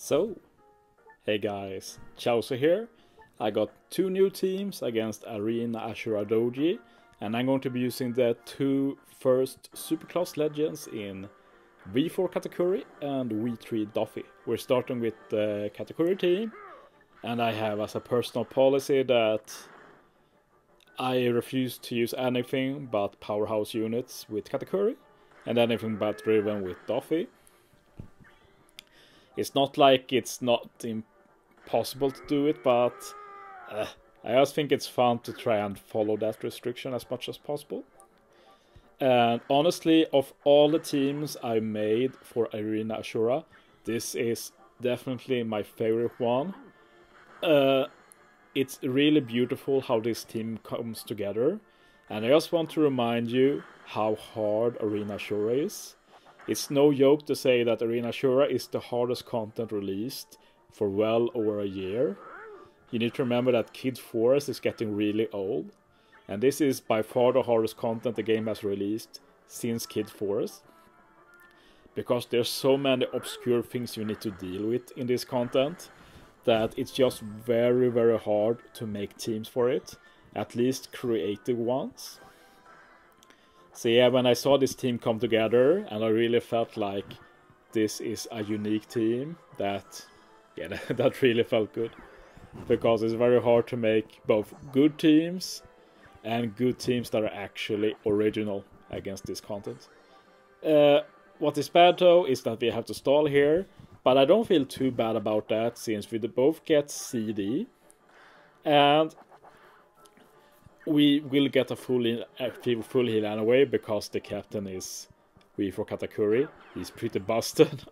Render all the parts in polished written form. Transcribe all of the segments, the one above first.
So, hey guys, Chauzu here. I got two new teams against Arena Ashura Doji, and I'm going to be using the two first Superclass Legends in V4 Katakuri and V3 Doffy. We're starting with the Katakuri team, and I have as a personal policy that I refuse to use anything but Powerhouse units with Katakuri, and anything but Driven with Doffy. It's not like it's not impossible to do it, but I just think it's fun to try and follow that restriction as much as possible. And honestly, of all the teams I made for Arena Ashura, this is definitely my favorite one. It's really beautiful how this team comes together, and I just want to remind you how hard Arena Ashura is. It's no joke to say that Arena Ashura is the hardest content released for well over a year. You need to remember that Kid Forest is getting really old, and this is by far the hardest content the game has released since Kid Forest. Because there's so many obscure things you need to deal with in this content that it's just very, very hard to make teams for it, at least creative ones. So yeah, when I saw this team come together, and I really felt like this is a unique team, that really felt good. Because it's very hard to make both good teams and good teams that are actually original against this content. What is bad though is that we have to stall here, but I don't feel too bad about that since we both get CD, and we will get a full heal anyway because the captain is V4 Katakuri. He's pretty busted,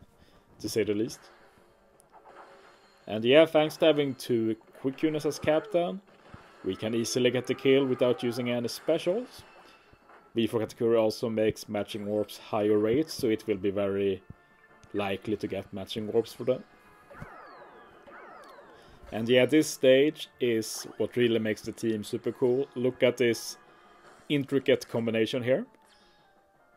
to say the least. And yeah, thanks to having two quick units as captain, we can easily get the kill without using any specials. V4 Katakuri also makes matching orbs higher rates, so it will be very likely to get matching orbs for them. And yeah, this stage is what really makes the team super cool. Look at this intricate combination here.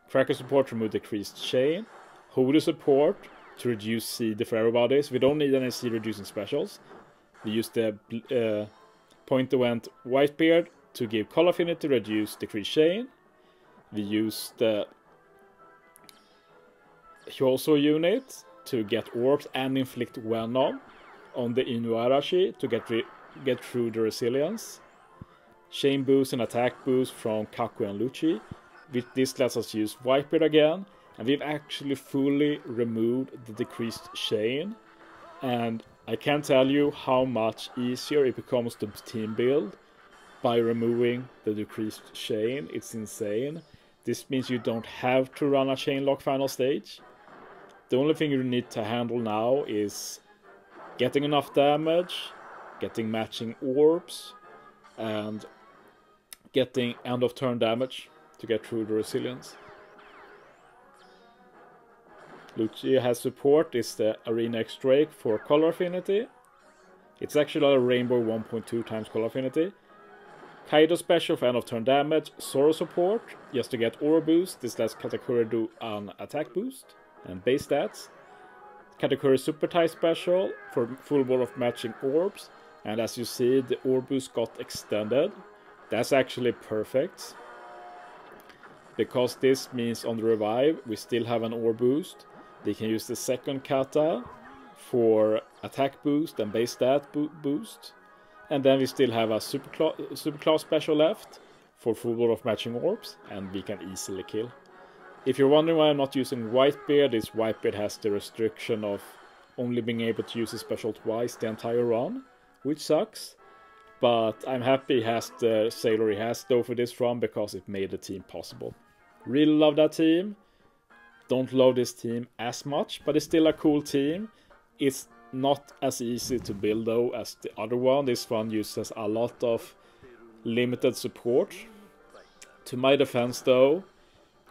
Tracker support to remove decreased chain. Hoodoo support to reduce CD for everybody. So we don't need any CD reducing specials. We use the point event Whitebeard to give color affinity to reduce decreased chain. We use the Chauzu unit to get orbs and inflict venom on the Inuarashi to get through the resilience. Chain boost and attack boost from Kaku and Lucci. This lets us use Whitebeard again, and we've actually fully removed the decreased chain. And I can't tell you how much easier it becomes to team build by removing the decreased chain. It's insane. This means you don't have to run a chain lock final stage. The only thing you need to handle now is getting enough damage, getting matching orbs, and getting end of turn damage to get through the resilience. Lucci has support, is the Arena X Drake for color affinity. It's actually a rainbow 1.2 times color affinity. Kaido special for end of turn damage. Zoro support, just to get aura boost. This lets Katakuri do an attack boost and base stats. Katakuri super tie special for full wall of matching orbs. And as you see, the orb boost got extended. That's actually perfect, because this means on the revive we still have an orb boost. They can use the second kata for attack boost and base stat boost. And then we still have a superclass special left for full wall of matching orbs, and we can easily kill. If you're wondering why I'm not using Whitebeard, is Whitebeard has the restriction of only being able to use his special twice the entire run, which sucks. But I'm happy he has the Sailor he has though for this run, because it made the team possible. Really love that team. Don't love this team as much, but it's still a cool team. It's not as easy to build though as the other one. This one uses a lot of limited support. To my defense though,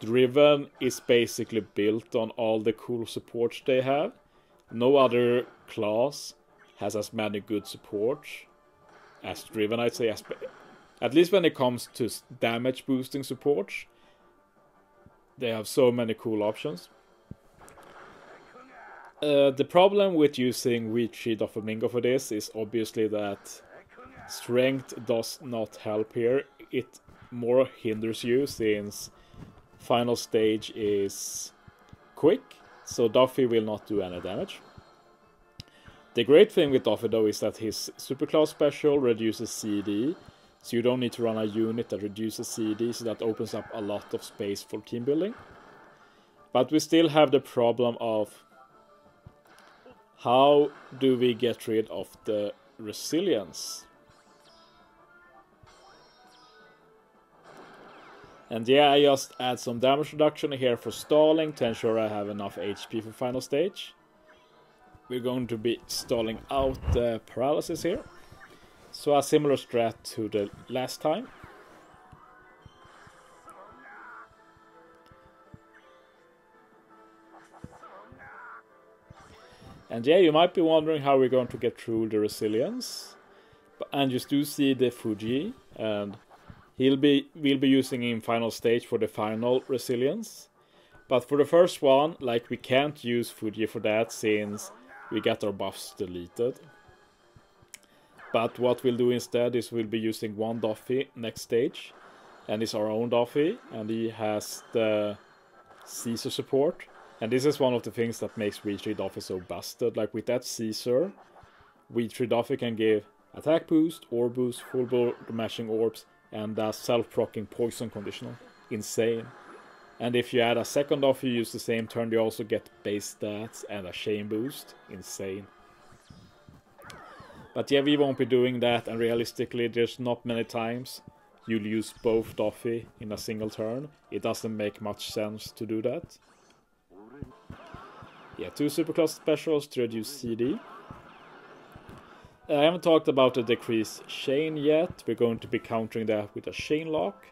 Driven is basically built on all the cool supports they have. No other class has as many good supports as Driven, I'd say. At least when it comes to damage boosting supports, they have so many cool options. The problem with using V3 Doflamingo for this is obviously that strength does not help here. It more hinders you since final stage is quick, so Doffy will not do any damage. The great thing with Doffy though is that his superclass special reduces CD, so you don't need to run a unit that reduces CD, so that opens up a lot of space for team building. But we still have the problem of how do we get rid of the resilience? And yeah, I just add some damage reduction here for stalling to ensure I have enough HP for final stage. We're going to be stalling out the paralysis here. So a similar strat to the last time. And yeah, you might be wondering how we're going to get through the resilience. And you do see the Fuji, and we'll be using him final stage for the final resilience. But for the first one, like, we can't use Fuji for that since we get our buffs deleted. But what we'll do instead is we'll be using one Doffy next stage, and it's our own Doffy, and he has the Caesar support. And this is one of the things that makes V3 Doffy so busted. Like, with that Caesar, V3 Doffy can give attack boost, orb boost, full ball mashing orbs, and a self-proccing poison conditional. Insane. And if you add a second Doffy, you use the same turn, you also get base stats and a chain boost. Insane. But yeah, we won't be doing that, and realistically there's not many times you'll use both Doffy in a single turn. It doesn't make much sense to do that. Yeah, 2 superclass specials to reduce CD. I haven't talked about the decreased chain yet. We're going to be countering that with a chain lock.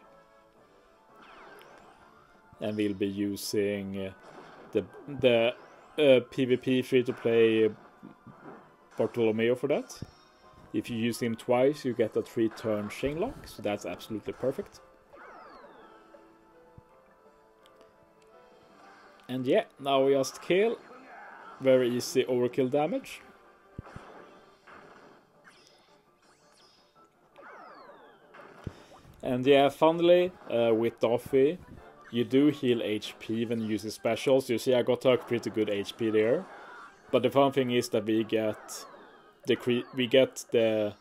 And we'll be using the PvP free-to-play Bartolomeo for that. If you use him twice, you get a 3-turn chain lock, so that's absolutely perfect. And yeah, now we just kill. Very easy overkill damage. And yeah, finally, with Doffy, you do heal HP when you use his specials. You see I got a pretty good HP there. But the fun thing is that we get the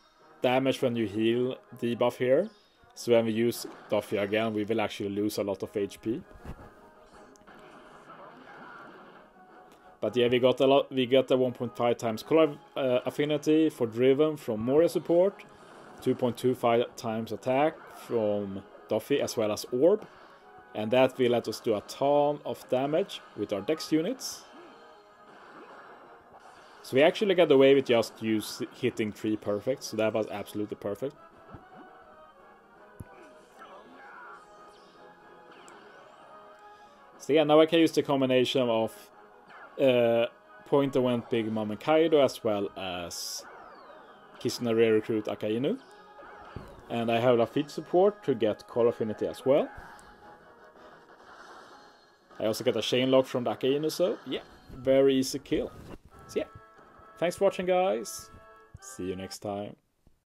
damage when you heal debuff here. So when we use Doffy again, we will actually lose a lot of HP. But yeah, we got the 1.5 times color affinity for Driven from Moria support, 2.25 times attack from Doffy as well as Orb, and that will let us do a ton of damage with our dex units. So we actually got away with just hitting 3 perfect, so that was absolutely perfect. So yeah, now I can use the combination of Point and Went Big Mom and Kaido as well as Kishinari recruit Akainu. And I have a feat support to get color affinity as well. I also get a chain lock from the Akainu, so yeah, very easy kill. So yeah, thanks for watching guys, see you next time.